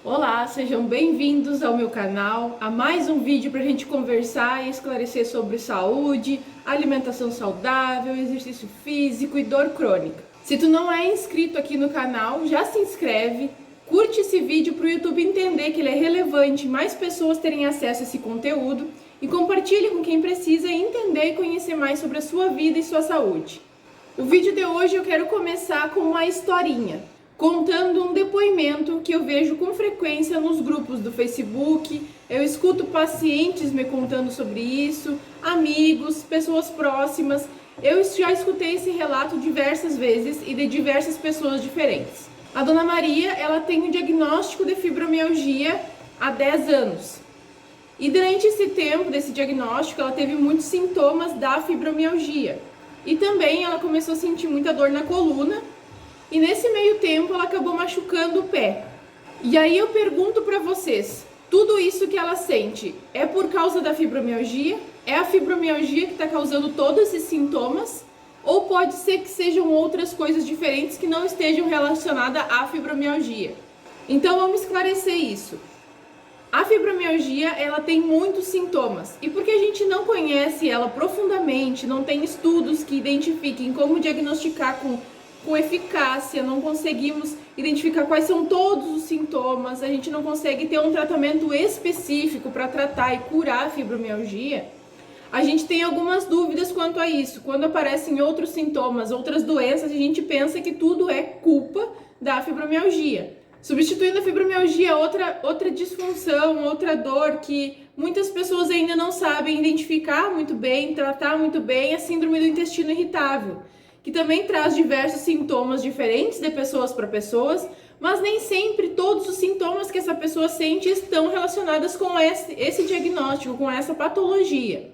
Olá, sejam bem-vindos ao meu canal, a mais um vídeo para a gente conversar e esclarecer sobre saúde, alimentação saudável, exercício físico e dor crônica. Se tu não é inscrito aqui no canal, já se inscreve, curte esse vídeo para o YouTube entender que ele é relevante e mais pessoas terem acesso a esse conteúdo e compartilhe com quem precisa entender e conhecer mais sobre a sua vida e sua saúde. O vídeo de hoje eu quero começar com uma historinha, contando um depoimento que eu vejo com frequência nos grupos do Facebook. Eu escuto pacientes me contando sobre isso, amigos, pessoas próximas. Eu já escutei esse relato diversas vezes e de diversas pessoas diferentes. A dona Maria, ela tem o diagnóstico de fibromialgia há 10 anos. E durante esse tempo desse diagnóstico, ela teve muitos sintomas da fibromialgia. E também ela começou a sentir muita dor na coluna. E nesse meio tempo ela acabou machucando o pé. E aí eu pergunto para vocês, tudo isso que ela sente é por causa da fibromialgia? É a fibromialgia que está causando todos esses sintomas? Ou pode ser que sejam outras coisas diferentes que não estejam relacionadas à fibromialgia? Então vamos esclarecer isso. A fibromialgia, ela tem muitos sintomas. E porque a gente não conhece ela profundamente, não tem estudos que identifiquem como diagnosticar com eficácia, não conseguimos identificar quais são todos os sintomas, a gente não consegue ter um tratamento específico para tratar e curar a fibromialgia, a gente tem algumas dúvidas quanto a isso. Quando aparecem outros sintomas, outras doenças, a gente pensa que tudo é culpa da fibromialgia. Substituindo a fibromialgia, outra disfunção, outra dor que muitas pessoas ainda não sabem identificar muito bem, tratar muito bem, é a síndrome do intestino irritável, que também traz diversos sintomas diferentes de pessoas para pessoas, mas nem sempre todos os sintomas que essa pessoa sente estão relacionados com esse diagnóstico, com essa patologia.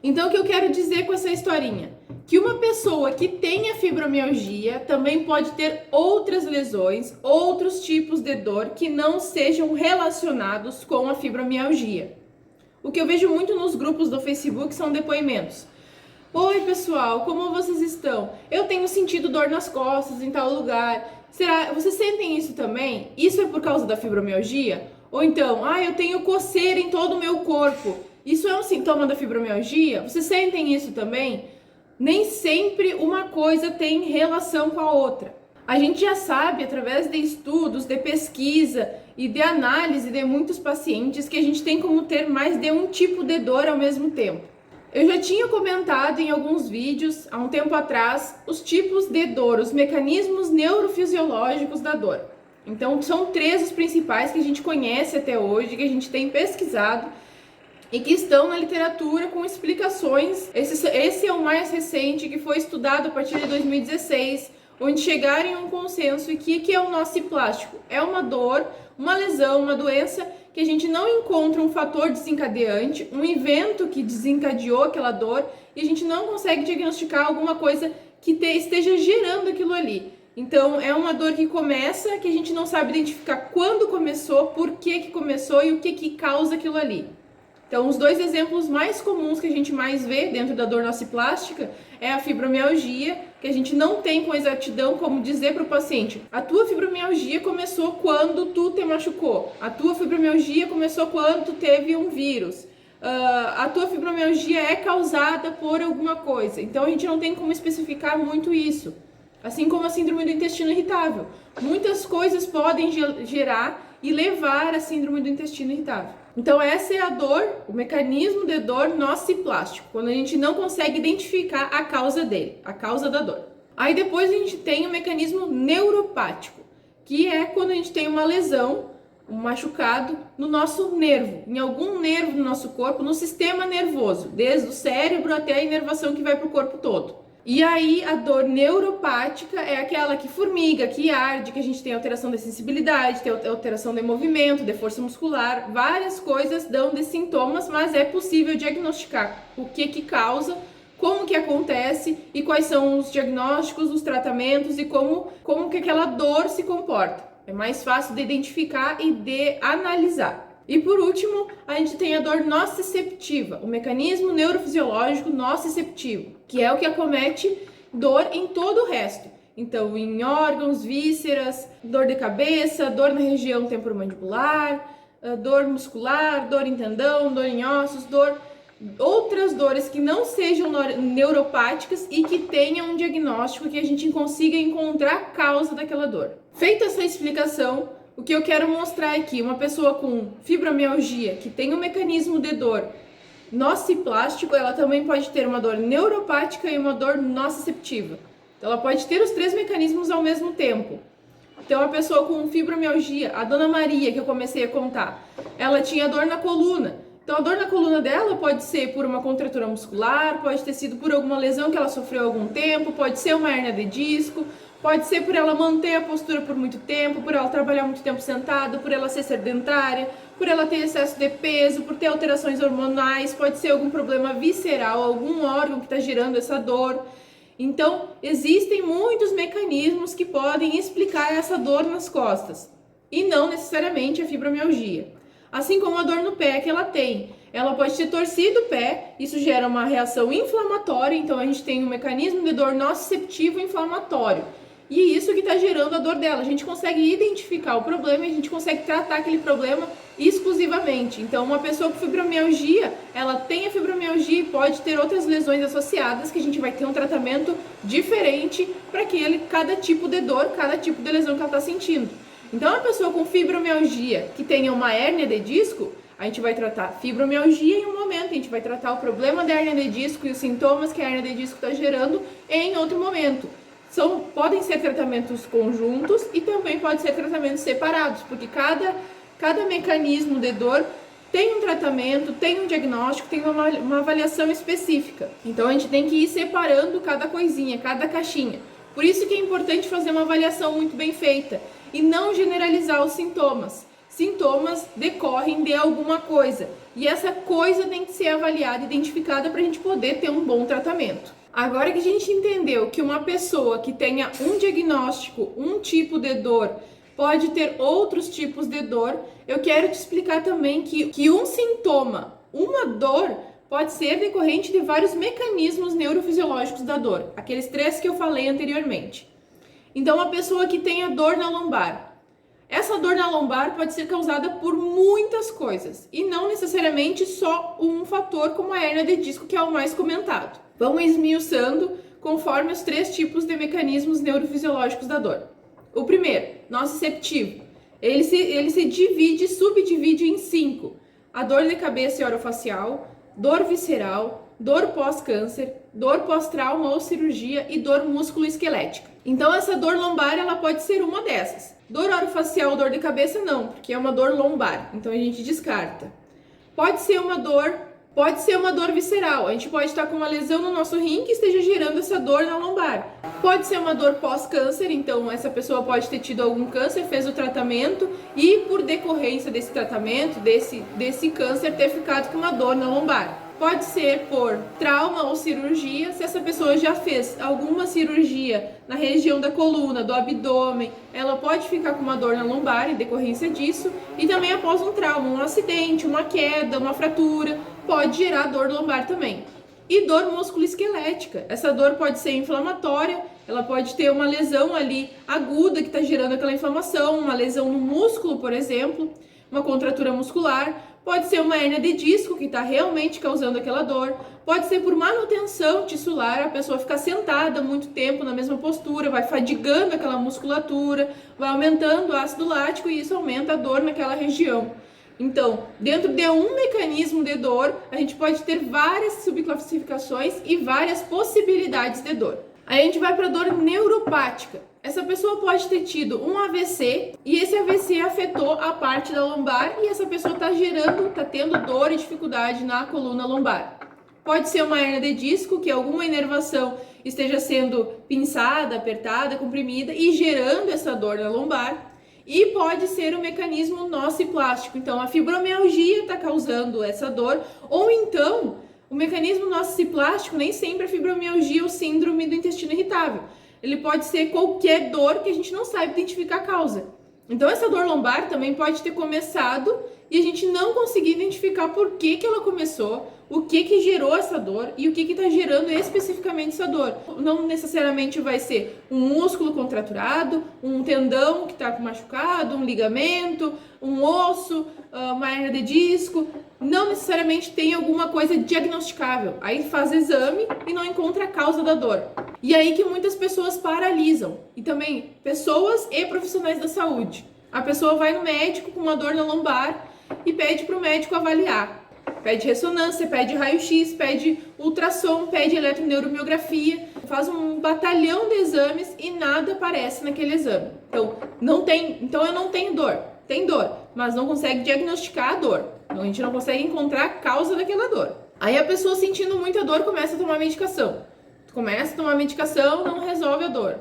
Então, o que eu quero dizer com essa historinha? Que uma pessoa que tenha fibromialgia também pode ter outras lesões, outros tipos de dor que não sejam relacionados com a fibromialgia. O que eu vejo muito nos grupos do Facebook são depoimentos. Oi pessoal, como vocês estão? Eu tenho sentido dor nas costas em tal lugar. Será? Vocês sentem isso também? Isso é por causa da fibromialgia? Ou então, eu tenho coceira em todo o meu corpo. Isso é um sintoma da fibromialgia? Vocês sentem isso também? Nem sempre uma coisa tem relação com a outra. A gente já sabe, através de estudos, de pesquisa e de análise de muitos pacientes, que a gente tem como ter mais de um tipo de dor ao mesmo tempo. Eu já tinha comentado em alguns vídeos, há um tempo atrás, os tipos de dor, os mecanismos neurofisiológicos da dor. Então, são 3 os principais que a gente conhece até hoje, que a gente tem pesquisado e que estão na literatura com explicações. Esse é o mais recente, que foi estudado a partir de 2016, onde chegaram em um consenso e que é o nociplástico. É uma dor, uma lesão, uma doença que a gente não encontra um fator desencadeante, um evento que desencadeou aquela dor, e a gente não consegue diagnosticar alguma coisa que esteja gerando aquilo ali. Então, é uma dor que começa, que a gente não sabe identificar quando começou, por que começou e o que causa aquilo ali. Então, os 2 exemplos mais comuns que a gente mais vê dentro da dor nociplástica é a fibromialgia, que a gente não tem com exatidão como dizer para o paciente: a tua fibromialgia começou quando tu te machucou, a tua fibromialgia começou quando tu teve um vírus, a tua fibromialgia é causada por alguma coisa. Então, a gente não tem como especificar muito isso. Assim como a síndrome do intestino irritável. Muitas coisas podem gerar e levar à síndrome do intestino irritável. Então essa é a dor, o mecanismo de dor nociplástico, quando a gente não consegue identificar a causa dele, a causa da dor. Aí depois a gente tem o mecanismo neuropático, que é quando a gente tem uma lesão, um machucado no nosso nervo, em algum nervo do nosso corpo, no sistema nervoso, desde o cérebro até a inervação que vai para o corpo todo. E aí a dor neuropática é aquela que formiga, que arde, que a gente tem alteração de sensibilidade, tem alteração de movimento, de força muscular, várias coisas dão de sintomas, mas é possível diagnosticar o que causa, como que acontece e quais são os diagnósticos, os tratamentos e como que aquela dor se comporta. É mais fácil de identificar e de analisar. E por último, a gente tem a dor nociceptiva, o mecanismo neurofisiológico nociceptivo, que é o que acomete dor em todo o resto. Então, em órgãos, vísceras, dor de cabeça, dor na região temporomandibular, dor muscular, dor em tendão, dor em ossos, outras dores que não sejam neuropáticas e que tenham um diagnóstico que a gente consiga encontrar a causa daquela dor. Feita essa explicação, o que eu quero mostrar aqui, uma pessoa com fibromialgia que tem um mecanismo de dor nociplástico, ela também pode ter uma dor neuropática e uma dor nociceptiva. Então, ela pode ter os três mecanismos ao mesmo tempo. Então, a pessoa com fibromialgia, a Dona Maria, que eu comecei a contar, ela tinha dor na coluna. Então, a dor na coluna dela pode ser por uma contratura muscular, pode ter sido por alguma lesão que ela sofreu há algum tempo, pode ser uma hérnia de disco, pode ser por ela manter a postura por muito tempo, por ela trabalhar muito tempo sentada, por ela ser sedentária, por ela ter excesso de peso, por ter alterações hormonais, pode ser algum problema visceral, algum órgão que está gerando essa dor. Então, existem muitos mecanismos que podem explicar essa dor nas costas, e não necessariamente a fibromialgia. Assim como a dor no pé que ela tem. Ela pode ter torcido o pé, isso gera uma reação inflamatória, então a gente tem um mecanismo de dor nociceptivo inflamatório. E isso que está gerando a dor dela. A gente consegue identificar o problema e a gente consegue tratar aquele problema exclusivamente. Então, uma pessoa com fibromialgia, ela tem a fibromialgia e pode ter outras lesões associadas que a gente vai ter um tratamento diferente para cada tipo de dor, cada tipo de lesão que ela está sentindo. Então, uma pessoa com fibromialgia que tenha uma hérnia de disco, a gente vai tratar fibromialgia em um momento, a gente vai tratar o problema da hérnia de disco e os sintomas que a hérnia de disco está gerando em outro momento. Podem ser tratamentos conjuntos e também podem ser tratamentos separados, porque cada mecanismo de dor tem um tratamento, tem um diagnóstico, tem uma avaliação específica. Então, a gente tem que ir separando cada coisinha, cada caixinha. Por isso que é importante fazer uma avaliação muito bem feita e não generalizar os sintomas. Sintomas decorrem de alguma coisa e essa coisa tem que ser avaliada, identificada para a gente poder ter um bom tratamento. Agora que a gente entendeu que uma pessoa que tenha um diagnóstico, um tipo de dor, pode ter outros tipos de dor, eu quero te explicar também que um sintoma, uma dor, pode ser decorrente de vários mecanismos neurofisiológicos da dor, aqueles três que eu falei anteriormente. Então, uma pessoa que tenha dor na lombar. Essa dor na lombar pode ser causada por muitas coisas e não necessariamente só um fator como a hérnia de disco, que é o mais comentado. Vamos esmiuçando conforme os três tipos de mecanismos neurofisiológicos da dor. O primeiro, nociceptivo. Ele se subdivide em 5. A dor de cabeça e orofacial, dor visceral, dor pós-câncer, dor pós-trauma ou cirurgia e dor músculo-esquelética. Então, essa dor lombar, ela pode ser uma dessas. Dor orofacial, dor de cabeça, não, porque é uma dor lombar, então a gente descarta. Pode ser uma dor visceral, a gente pode estar com uma lesão no nosso rim que esteja gerando essa dor na lombar. Pode ser uma dor pós-câncer, então essa pessoa pode ter tido algum câncer, fez o tratamento e por decorrência desse tratamento, desse câncer, ter ficado com uma dor na lombar. Pode ser por trauma ou cirurgia, se essa pessoa já fez alguma cirurgia na região da coluna, do abdômen, ela pode ficar com uma dor na lombar em decorrência disso, e também após um trauma, um acidente, uma queda, uma fratura, pode gerar dor lombar também. E dor músculo-esquelética, essa dor pode ser inflamatória, ela pode ter uma lesão ali aguda que está gerando aquela inflamação, uma lesão no músculo, por exemplo, uma contratura muscular. Pode ser uma hérnia de disco que está realmente causando aquela dor. Pode ser por manutenção tissular, a pessoa ficar sentada muito tempo na mesma postura, vai fadigando aquela musculatura, vai aumentando o ácido lático e isso aumenta a dor naquela região. Então, dentro de um mecanismo de dor, a gente pode ter várias subclassificações e várias possibilidades de dor. Aí a gente vai para a dor neuropática. Essa pessoa pode ter tido um AVC e esse AVC afetou a parte da lombar e essa pessoa está tendo dor e dificuldade na coluna lombar. Pode ser uma hérnia de disco, que alguma inervação esteja sendo pinçada, apertada, comprimida e gerando essa dor na lombar. E pode ser um mecanismo nociplástico, então a fibromialgia está causando essa dor, ou então o mecanismo nociplástico nem sempre é fibromialgia ou síndrome do intestino irritável. Ele pode ser qualquer dor que a gente não sabe identificar a causa. Então essa dor lombar também pode ter começado e a gente não conseguir identificar por que ela começou, o que gerou essa dor e o que está gerando especificamente essa dor. Não necessariamente vai ser um músculo contraturado, um tendão que está machucado, um ligamento, um osso, uma hernia de disco. Não necessariamente tem alguma coisa diagnosticável. Aí faz exame e não encontra a causa da dor. E aí que muitas pessoas paralisam. E também pessoas e profissionais da saúde. A pessoa vai no médico com uma dor na lombar e pede para o médico avaliar. Pede ressonância, pede raio-x, pede ultrassom, pede eletroneuromiografia, faz um batalhão de exames e nada aparece naquele exame. Então eu não tenho dor. Tem dor, mas não consegue diagnosticar a dor. Então a gente não consegue encontrar a causa daquela dor. Aí a pessoa sentindo muita dor começa a tomar medicação. Começa a tomar medicação, não resolve a dor.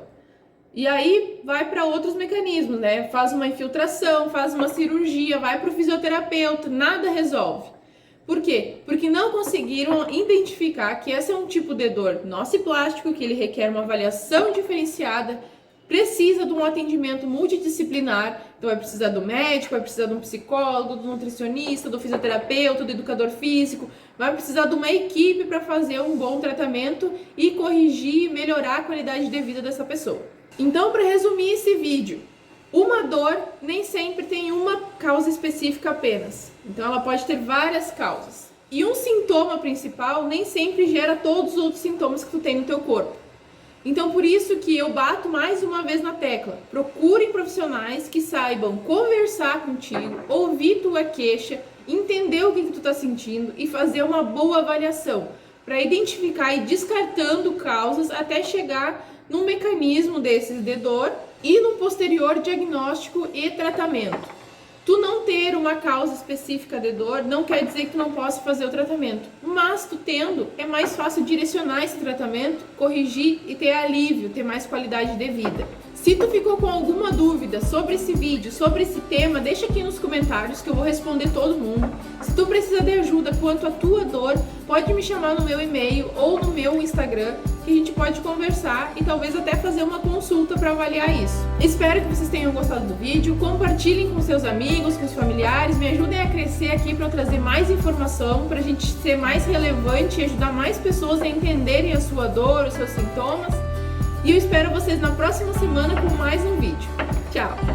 E aí vai para outros mecanismos, né? Faz uma infiltração, faz uma cirurgia, vai para o fisioterapeuta, nada resolve. Por quê? Porque não conseguiram identificar que esse é um tipo de dor nociplástico, que ele requer uma avaliação diferenciada, precisa de um atendimento multidisciplinar, então vai precisar do médico, vai precisar de um psicólogo, do nutricionista, do fisioterapeuta, do educador físico, vai precisar de uma equipe para fazer um bom tratamento e corrigir e melhorar a qualidade de vida dessa pessoa. Então, para resumir esse vídeo, uma dor nem sempre tem uma causa específica apenas. Então, ela pode ter várias causas. E um sintoma principal nem sempre gera todos os outros sintomas que tu tem no teu corpo. Então, por isso que eu bato mais uma vez na tecla. Procurem profissionais que saibam conversar contigo, ouvir tua queixa, entender o que tu tá sentindo e fazer uma boa avaliação para identificar e ir descartando causas até chegar num mecanismo desses de dor e no posterior diagnóstico e tratamento. Tu não ter uma causa específica de dor não quer dizer que tu não possa fazer o tratamento, mas tu tendo, é mais fácil direcionar esse tratamento, corrigir e ter alívio, ter mais qualidade de vida. Se tu ficou com alguma dúvida sobre esse vídeo, sobre esse tema, deixa aqui nos comentários que eu vou responder todo mundo. Se tu precisa de ajuda quanto à tua dor, pode me chamar no meu e-mail ou no meu Instagram, que a gente pode conversar e talvez até fazer uma consulta para avaliar isso. Espero que vocês tenham gostado do vídeo, compartilhem com seus amigos, com os familiares, me ajudem a crescer aqui para eu trazer mais informação, para a gente ser mais relevante e ajudar mais pessoas a entenderem a sua dor, os seus sintomas. E eu espero vocês na próxima semana com mais um vídeo. Tchau!